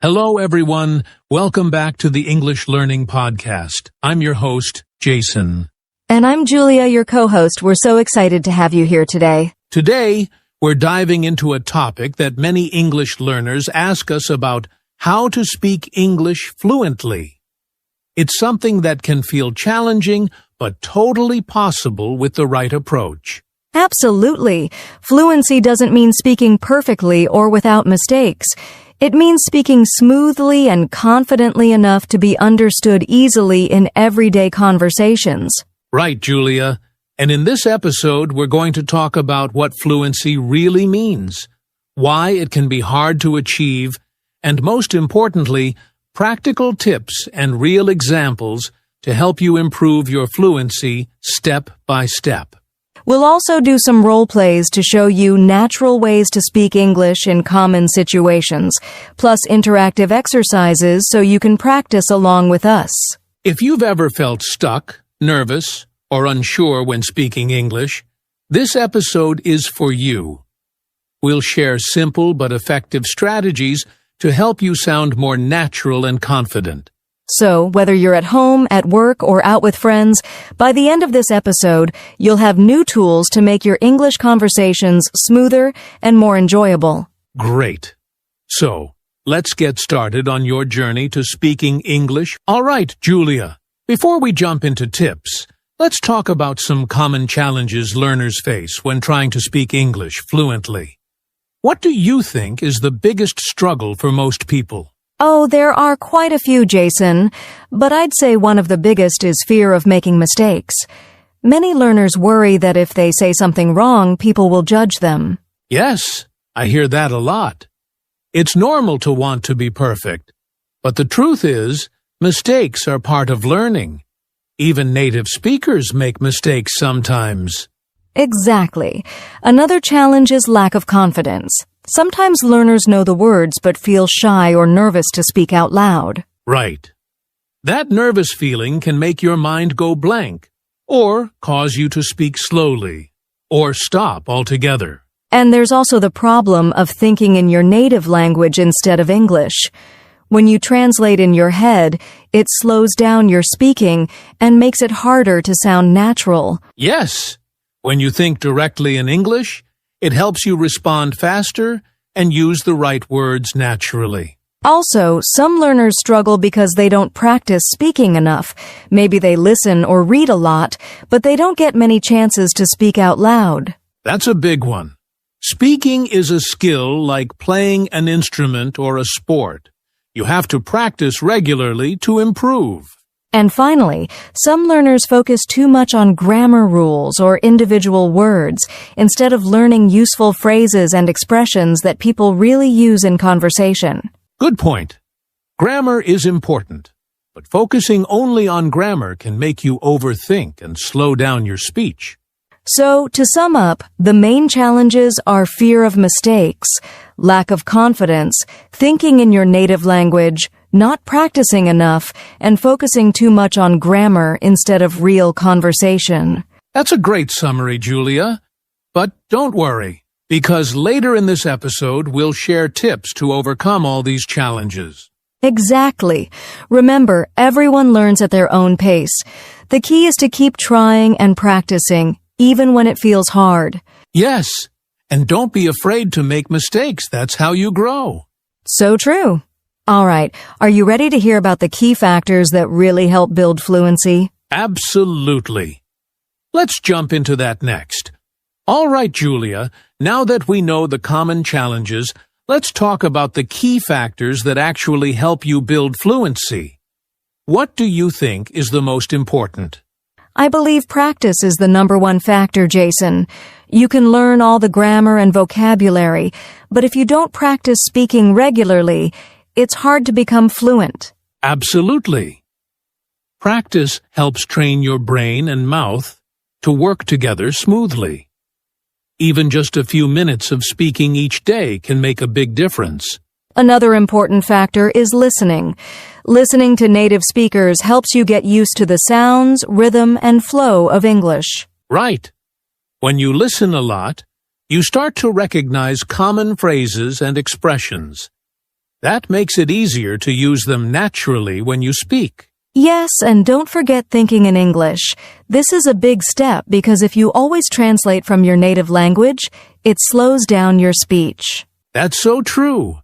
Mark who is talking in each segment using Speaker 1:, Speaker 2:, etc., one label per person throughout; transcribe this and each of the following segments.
Speaker 1: Hello, everyone. Welcome back to the English Learning Podcast. I'm your host, Jason.
Speaker 2: And I'm Julia, your co-host. We're so excited to have you here today.
Speaker 1: Today, we're diving into a topic that many English learners ask us about: how to speak English fluently. It's something that can feel challenging, but totally possible with the right approach.
Speaker 2: Absolutely. Fluency doesn't mean speaking perfectly or without mistakes. It means speaking smoothly and confidently enough to be understood easily in everyday conversations.
Speaker 1: Right, Julia. And in this episode, we're going to talk about what fluency really means, why it can be hard to achieve, and most importantly, practical tips and real examples to help you improve your fluency step by step.
Speaker 2: We'll also do some role plays to show you natural ways to speak English in common situations, plus interactive exercises so you can practice along with us.
Speaker 1: If you've ever felt stuck, nervous, or unsure when speaking English, this episode is for you. We'll share simple but effective strategies to help you sound more natural and confident.
Speaker 2: So, whether you're at home, at work, or out with friends, by the end of this episode, you'll have new tools to make your English conversations smoother and more enjoyable.
Speaker 1: Great. So, let's get started on your journey to speaking English. All right, Julia, before we jump into tips, let's talk about some common challenges learners face when trying to speak English fluently. What do you think is the biggest struggle for most people?
Speaker 2: Oh, there are quite a few, Jason, but I'd say one of the biggest is fear of making mistakes. Many learners worry that if they say something wrong, people will judge them.
Speaker 1: Yes, I hear that a lot. It's normal to want to be perfect, but the truth is, mistakes are part of learning. Even native speakers make mistakes sometimes.
Speaker 2: Exactly. Another challenge is lack of confidence. Sometimes learners know the words but feel shy or nervous to speak out loud.
Speaker 1: Right. That nervous feeling can make your mind go blank, or cause you to speak slowly, or stop altogether.
Speaker 2: And there's also the problem of thinking in your native language instead of English. When you translate in your head, it slows down your speaking and makes it harder to sound natural.
Speaker 1: Yes. When you think directly in English, it helps you respond faster and use the right words naturally.
Speaker 2: Also, some learners struggle because they don't practice speaking enough. Maybe they listen or read a lot, but they don't get many chances to speak out loud.
Speaker 1: That's a big one. Speaking is a skill like playing an instrument or a sport. You have to practice regularly to improve.
Speaker 2: And finally, some learners focus too much on grammar rules or individual words instead of learning useful phrases and expressions that people really use in conversation.
Speaker 1: Good point. Grammar is important, but focusing only on grammar can make you overthink and slow down your speech.
Speaker 2: So, to sum up, the main challenges are fear of mistakes, lack of confidence, thinking in your native language, not practicing enough, and focusing too much on grammar instead of real conversation.
Speaker 1: That's a great summary, Julia. But don't worry, because later in this episode, we'll share tips to overcome all these challenges.
Speaker 2: Exactly. Remember, everyone learns at their own pace. The key is to keep trying and practicing, even when it feels hard.
Speaker 1: Yes, and don't be afraid to make mistakes. That's how you grow.
Speaker 2: So true. All right, are you ready to hear about the key factors that really help build fluency?
Speaker 1: Absolutely. Let's jump into that next. All right, Julia, now that we know the common challenges, let's talk about the key factors that actually help you build fluency. What do you think is the most important?
Speaker 2: I believe practice is the #1 factor, Jason. You can learn all the grammar and vocabulary, but if you don't practice speaking regularly, it's hard to become fluent.
Speaker 1: Absolutely. Practice helps train your brain and mouth to work together smoothly. Even just a few minutes of speaking each day can make a big difference.
Speaker 2: Another important factor is listening. Listening to native speakers helps you get used to the sounds, rhythm, and flow of English.
Speaker 1: Right. When you listen a lot, you start to recognize common phrases and expressions. That makes it easier to use them naturally when you speak.
Speaker 2: Yes, and don't forget thinking in English. This is a big step because if you always translate from your native language, it slows down your speech.
Speaker 1: That's so true.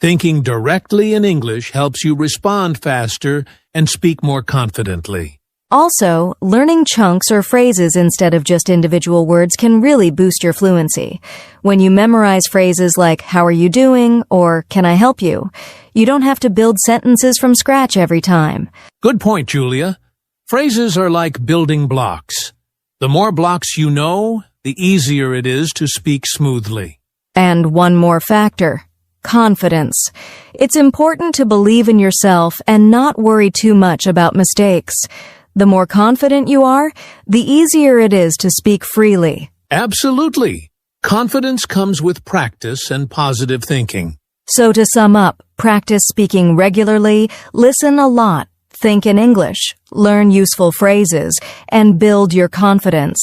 Speaker 1: Thinking directly in English helps you respond faster and speak more confidently.
Speaker 2: Also, learning chunks or phrases instead of just individual words can really boost your fluency. When you memorize phrases like, "How are you doing?" or "Can I help you?" you don't have to build sentences from scratch every time.
Speaker 1: Good point, Julia. Phrases are like building blocks. The more blocks you know, the easier it is to speak smoothly.
Speaker 2: And one more factor. Confidence. It's important to believe in yourself and not worry too much about mistakes. The more confident you are, the easier it is to speak freely.
Speaker 1: Absolutely. Confidence comes with practice and positive thinking.
Speaker 2: So to sum up, practice speaking regularly, listen a lot, think in English, learn useful phrases, and build your confidence.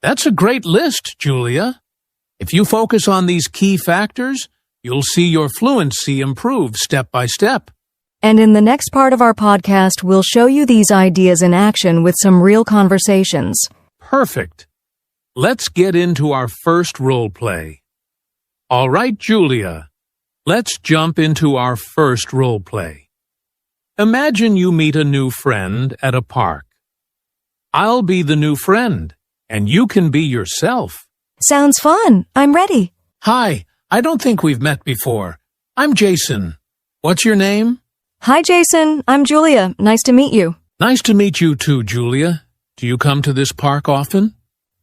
Speaker 1: That's a great list, Julia. If you focus on these key factors, you'll see your fluency improve step by step.
Speaker 2: And in the next part of our podcast, we'll show you these ideas in action with some real conversations.
Speaker 1: Perfect. Let's get into our first role play. All right, Julia. Let's jump into our first role play. Imagine you meet a new friend at a park. I'll be the new friend, and you can be yourself.
Speaker 2: Sounds fun. I'm ready.
Speaker 1: Hi, I don't think we've met before. I'm Jason. What's your name?
Speaker 2: Hi, Jason. I'm Julia. Nice to meet you.
Speaker 1: Nice to meet you too, Julia. Do you come to this park often?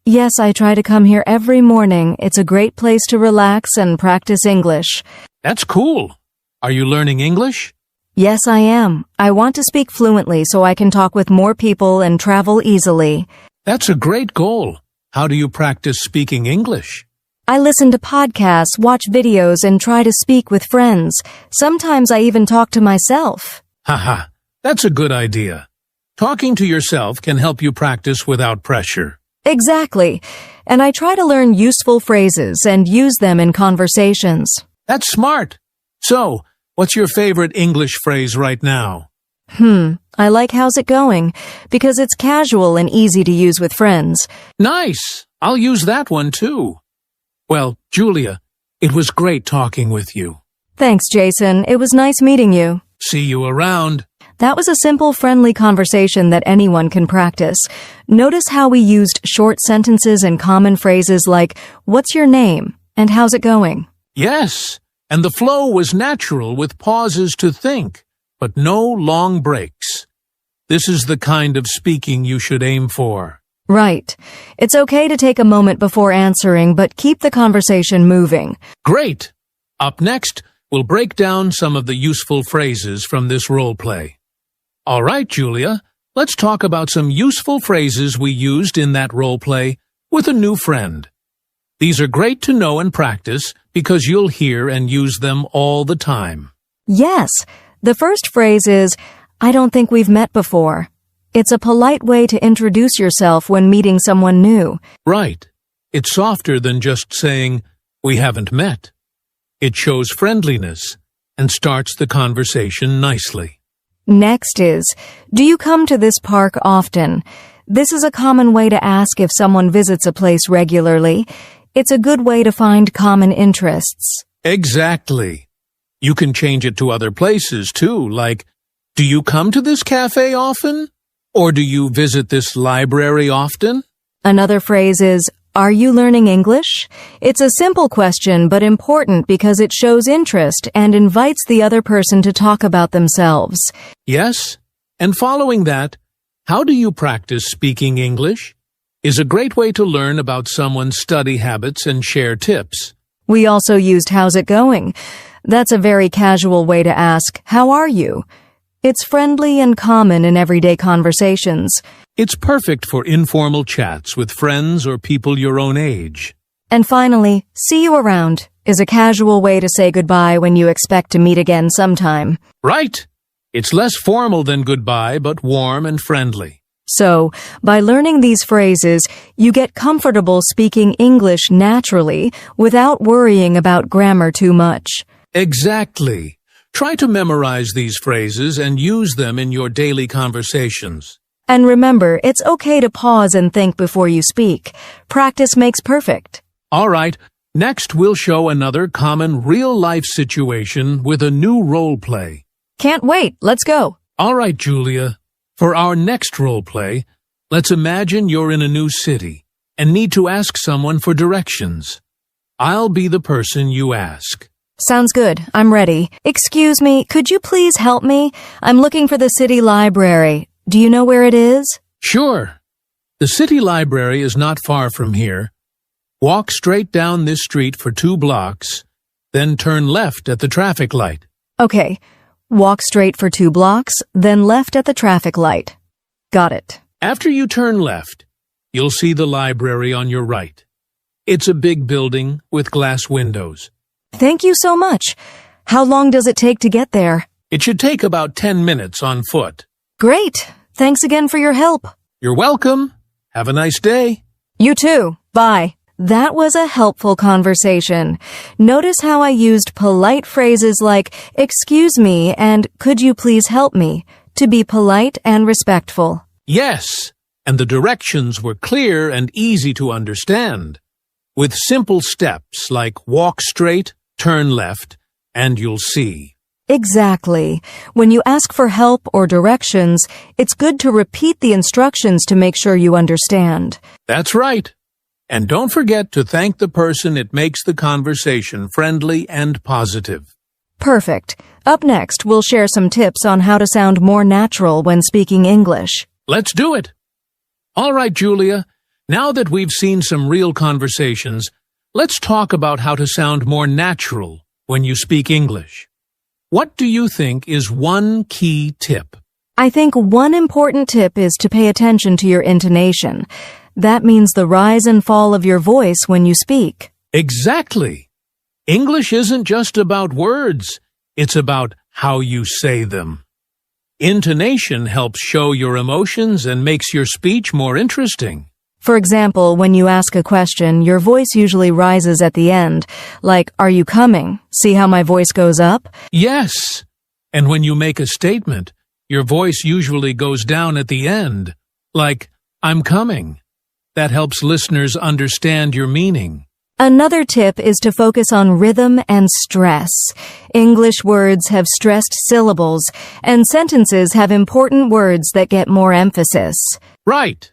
Speaker 2: Yes, I try to come here every morning. It's a great place to relax and practice English.
Speaker 1: That's cool. Are you learning English?
Speaker 2: Yes, I am. I want to speak fluently so I can talk with more people and travel easily.
Speaker 1: That's a great goal. How do you practice speaking English?
Speaker 2: I listen to podcasts, watch videos, and try to speak with friends. Sometimes I even talk to myself.
Speaker 1: Haha, that's a good idea. Talking to yourself can help you practice without pressure.
Speaker 2: Exactly. And I try to learn useful phrases and use them in conversations.
Speaker 1: That's smart. So, what's your favorite English phrase right now?
Speaker 2: I like "How's it going?" because it's casual and easy to use with friends.
Speaker 1: Nice. I'll use that one too. Well, Julia, it was great talking with you.
Speaker 2: Thanks, Jason. It was nice meeting you.
Speaker 1: See you around.
Speaker 2: That was a simple, friendly conversation that anyone can practice. Notice how we used short sentences and common phrases like, "What's your name?" and "How's it going?"
Speaker 1: Yes, and the flow was natural with pauses to think, but no long breaks. This is the kind of speaking you should aim for.
Speaker 2: Right. It's okay to take a moment before answering, but keep the conversation moving.
Speaker 1: Great! Up next, we'll break down some of the useful phrases from this role play. All right, Julia, let's talk about some useful phrases we used in that role play with a new friend. These are great to know and practice because you'll hear and use them all the time.
Speaker 2: Yes. The first phrase is, "I don't think we've met before." It's a polite way to introduce yourself when meeting someone new.
Speaker 1: Right. It's softer than just saying, "We haven't met." It shows friendliness and starts the conversation nicely.
Speaker 2: Next is, "Do you come to this park often?" This is a common way to ask if someone visits a place regularly. It's a good way to find common interests.
Speaker 1: Exactly. You can change it to other places too, like, "Do you come to this cafe often?" Or "Do you visit this library often?"
Speaker 2: Another phrase is, "Are you learning English?" It's a simple question, but important because it shows interest and invites the other person to talk about themselves.
Speaker 1: Yes, and following that, "How do you practice speaking English?" is a great way to learn about someone's study habits and share tips.
Speaker 2: We also used "How's it going?" That's a very casual way to ask, "How are you?" It's friendly and common in everyday conversations.
Speaker 1: It's perfect for informal chats with friends or people your own age.
Speaker 2: And finally, "See you around" is a casual way to say goodbye when you expect to meet again sometime.
Speaker 1: Right. It's less formal than goodbye, but warm and friendly.
Speaker 2: So, by learning these phrases, you get comfortable speaking English naturally without worrying about grammar too much.
Speaker 1: Exactly. Try to memorize these phrases and use them in your daily conversations.
Speaker 2: And remember, it's okay to pause and think before you speak. Practice makes perfect.
Speaker 1: All right, next we'll show another common real-life situation with a new role play.
Speaker 2: Can't wait. Let's go.
Speaker 1: All right, Julia. For our next role play, let's imagine you're in a new city and need to ask someone for directions. I'll be the person you ask.
Speaker 2: Sounds good. I'm ready. Excuse me, could you please help me? I'm looking for the city library. Do you know where it is?
Speaker 1: Sure. The city library is not far from here. Walk straight down this street for 2 blocks, then turn left at the traffic light.
Speaker 2: Okay. Walk straight for 2 blocks, then left at the traffic light. Got it.
Speaker 1: After you turn left, you'll see the library on your right. It's a big building with glass windows.
Speaker 2: Thank you so much. How long does it take to get there?
Speaker 1: It should take about 10 minutes on foot.
Speaker 2: Great. Thanks again for your help.
Speaker 1: You're welcome. Have a nice day.
Speaker 2: You too. Bye. That was a helpful conversation. Notice how I used polite phrases like, excuse me, and could you please help me, to be polite and respectful.
Speaker 1: Yes, and the directions were clear and easy to understand. With simple steps like walk straight, turn left, and you'll see.
Speaker 2: Exactly. When you ask for help or directions, it's good to repeat the instructions to make sure you understand.
Speaker 1: That's right. And don't forget to thank the person. It makes the conversation friendly and positive.
Speaker 2: Perfect. Up next, we'll share some tips on how to sound more natural when speaking English.
Speaker 1: Let's do it. All right, Julia. Now that we've seen some real conversations, let's talk about how to sound more natural when you speak English. What do you think is one key tip?
Speaker 2: I think one important tip is to pay attention to your intonation. That means the rise and fall of your voice when you speak.
Speaker 1: Exactly. English isn't just about words. It's about how you say them. Intonation helps show your emotions and makes your speech more interesting.
Speaker 2: For example, when you ask a question, your voice usually rises at the end, like, are you coming? See how my voice goes up?
Speaker 1: Yes. And when you make a statement, your voice usually goes down at the end, like, I'm coming. That helps listeners understand your meaning.
Speaker 2: Another tip is to focus on rhythm and stress. English words have stressed syllables, and sentences have important words that get more emphasis.
Speaker 1: Right.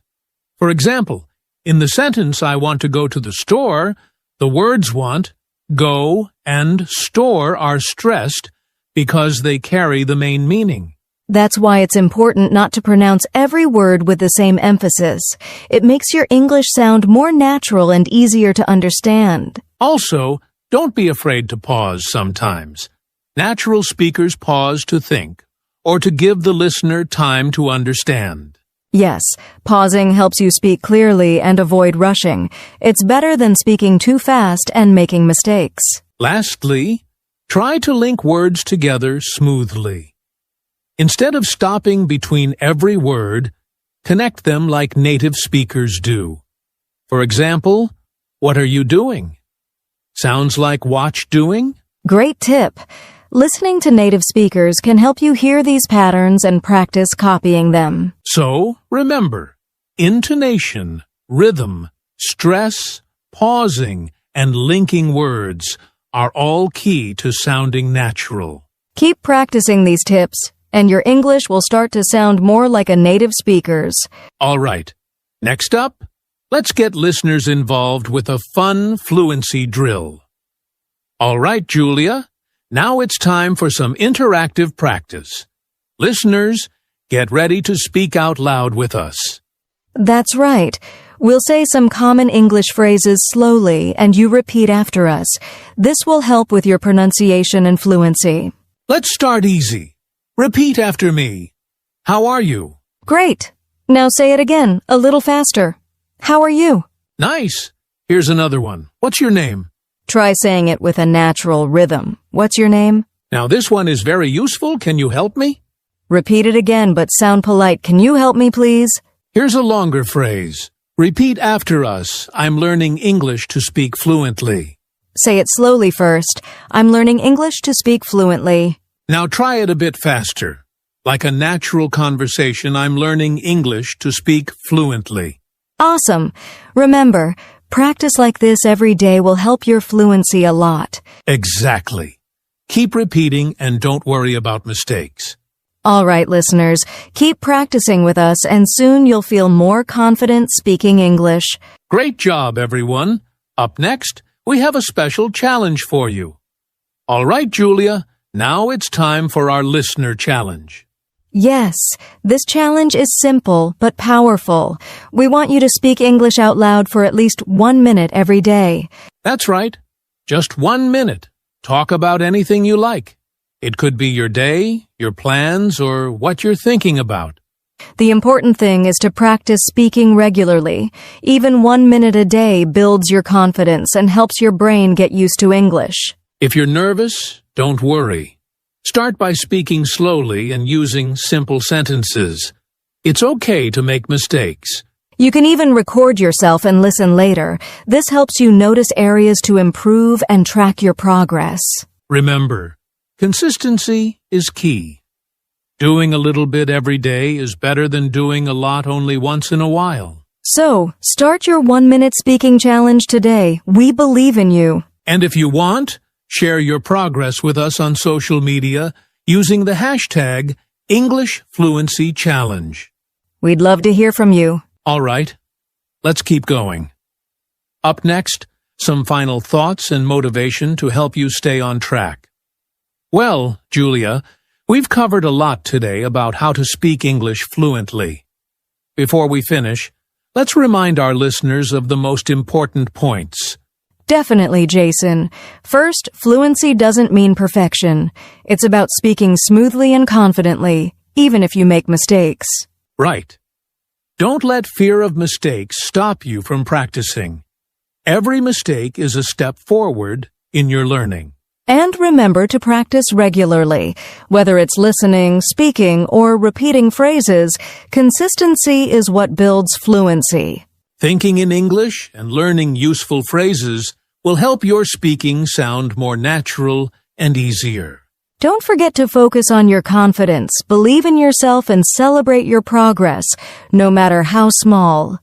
Speaker 1: For example, in the sentence, I want to go to the store, the words want, go, and store are stressed because they carry the main meaning.
Speaker 2: That's why it's important not to pronounce every word with the same emphasis. It makes your English sound more natural and easier to understand.
Speaker 1: Also, don't be afraid to pause sometimes. Natural speakers pause to think or to give the listener time to understand.
Speaker 2: Yes, pausing helps you speak clearly and avoid rushing. It's better than speaking too fast and making mistakes.
Speaker 1: Lastly, try to link words together smoothly. Instead of stopping between every word, connect them like native speakers do. For example, what are you doing? Sounds like watch doing?
Speaker 2: Great tip. Listening to native speakers can help you hear these patterns and practice copying them.
Speaker 1: So, remember, intonation, rhythm, stress, pausing, and linking words are all key to sounding natural.
Speaker 2: Keep practicing these tips, and your English will start to sound more like a native speaker's.
Speaker 1: All right. Next up, let's get listeners involved with a fun fluency drill. All right, Julia. Now it's time for some interactive practice. Listeners, get ready to speak out loud with us.
Speaker 2: That's right. We'll say some common English phrases slowly, and you repeat after us. This will help with your pronunciation and fluency.
Speaker 1: Let's start easy. Repeat after me. How are you?
Speaker 2: Great. Now say it again, a little faster. How are you?
Speaker 1: Nice. Here's another one. What's your name?
Speaker 2: Try saying it with a natural rhythm. What's your name?
Speaker 1: Now this one is very useful. Can you help me?
Speaker 2: Repeat it again, but sound polite. Can you help me, please?
Speaker 1: Here's a longer phrase. Repeat after us. I'm learning English to speak fluently.
Speaker 2: Say it slowly first. I'm learning English to speak fluently.
Speaker 1: Now try it a bit faster. Like a natural conversation, I'm learning English to speak fluently.
Speaker 2: Awesome. Remember, practice like this every day will help your fluency a lot.
Speaker 1: Exactly. Keep repeating and don't worry about mistakes.
Speaker 2: All right, listeners, keep practicing with us and soon you'll feel more confident speaking English.
Speaker 1: Great job, everyone. Up next, we have a special challenge for you. All right, Julia, now it's time for our listener challenge.
Speaker 2: Yes, this challenge is simple but powerful. We want you to speak English out loud for at least 1 minute every day.
Speaker 1: That's right. Just 1 minute. Talk about anything you like. It could be your day, your plans, or what you're thinking about.
Speaker 2: The important thing is to practice speaking regularly. Even 1 minute a day builds your confidence and helps your brain get used to English.
Speaker 1: If you're nervous, don't worry. Start by speaking slowly and using simple sentences. It's okay to make mistakes.
Speaker 2: You can even record yourself and listen later. This helps you notice areas to improve and track your progress.
Speaker 1: Remember, consistency is key. Doing a little bit every day is better than doing a lot only once in a while.
Speaker 2: So, start your 1 minute speaking challenge today. We believe in you.
Speaker 1: And if you want, share your progress with us on social media using the hashtag EnglishFluencyChallenge.
Speaker 2: We'd love to hear from you.
Speaker 1: All right, let's keep going. Up next, some final thoughts and motivation to help you stay on track. Well, Julia, we've covered a lot today about how to speak English fluently. Before we finish, let's remind our listeners of the most important points.
Speaker 2: Definitely, Jason. First, fluency doesn't mean perfection. It's about speaking smoothly and confidently, even if you make mistakes.
Speaker 1: Right. Don't let fear of mistakes stop you from practicing. Every mistake is a step forward in your learning.
Speaker 2: And remember to practice regularly. Whether it's listening, speaking, or repeating phrases, consistency is what builds fluency.
Speaker 1: Thinking in English and learning useful phrases will help your speaking sound more natural and easier.
Speaker 2: Don't forget to focus on your confidence, believe in yourself, and celebrate your progress, no matter how small.